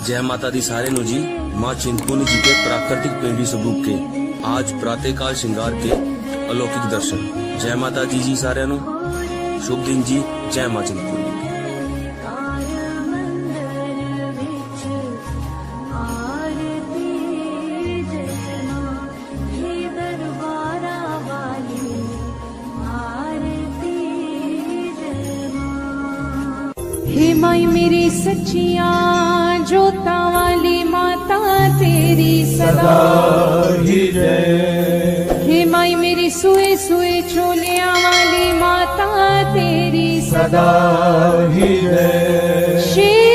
जय माता दी सारे नु जी। माँ चिंतपूर्णी जी के प्राकृतिक पेंडी स्वरूप के आज प्रातःकाल श्रृंगार के अलौकिक दर्शन। जय माता दी जी सारे नु शुभ दिन जी। जय माँ चिंतपूर्णी। हे माई मेरी सच्चिया जोता वाली माता तेरी सदा ही जय। हे माई मेरी सुए सुए चोलिया वाली माता तेरी सदा ही जय।